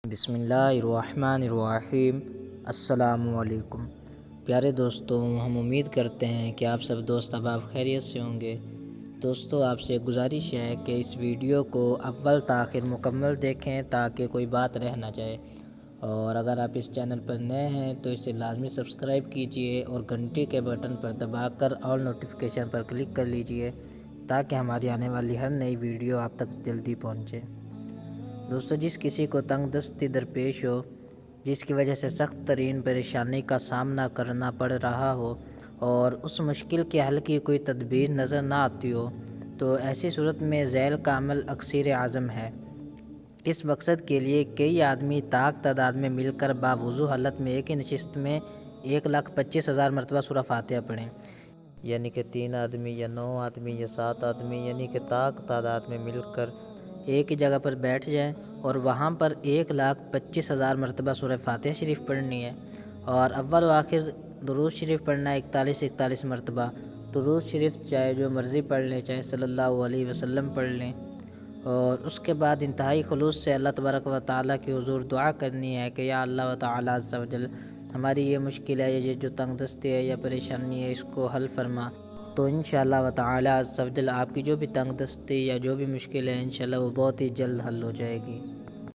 بسم اللہ الرحمن الرحیم۔ السلام علیکم پیارے دوستوں، ہم امید کرتے ہیں کہ آپ سب دوست احباب خیریت سے ہوں گے۔ دوستوں، آپ سے گزارش ہے کہ اس ویڈیو کو اول تا آخر مکمل دیکھیں تاکہ کوئی بات رہ نہ جائے، اور اگر آپ اس چینل پر نئے ہیں تو اسے لازمی سبسکرائب کیجئے اور گھنٹی کے بٹن پر دبا کر آل نوٹیفیکیشن پر کلک کر لیجئے تاکہ ہماری آنے والی ہر نئی ویڈیو آپ تک جلدی پہنچے۔ دوستو، جس کسی کو تنگ دستی درپیش ہو، جس کی وجہ سے سخت ترین پریشانی کا سامنا کرنا پڑ رہا ہو اور اس مشکل کے حل کی کوئی تدبیر نظر نہ آتی ہو، تو ایسی صورت میں ذیل کا عمل اکثر اعظم ہے۔ اس مقصد کے لیے کئی آدمی طاق تعداد میں مل کر باوضو حالت میں ایک ہی نشست میں 1,25,000 مرتبہ سورہ فاتحہ پڑھیں، یعنی کہ 3 آدمی یا 9 آدمی یا 7 آدمی، یعنی کہ طاق تعداد میں مل کر ایک ہی جگہ پر بیٹھ جائیں اور وہاں پر 1,25,000 مرتبہ سورہ فاتحہ شریف پڑھنی ہے، اور اول و آخر درود شریف پڑھنا ہے 41 مرتبہ۔ درود شریف چاہے جو مرضی پڑھ لیں، چاہے صلی اللہ علیہ وسلم پڑھ لیں، اور اس کے بعد انتہائی خلوص سے اللہ تبارک و تعالیٰ کے حضور دعا کرنی ہے کہ یا اللہ و تعالیٰ عز و جل، ہماری یہ مشکل ہے، یہ جو تنگ دستی ہے یا پریشانی ہے، اس کو حل فرما۔ تو انشاءاللہ و تعالیٰ عز و جل آپ کی جو بھی تنگ دستی یا جو بھی مشکل ہے، انشاءاللہ وہ بہت ہی جلد حل ہو جائے گی۔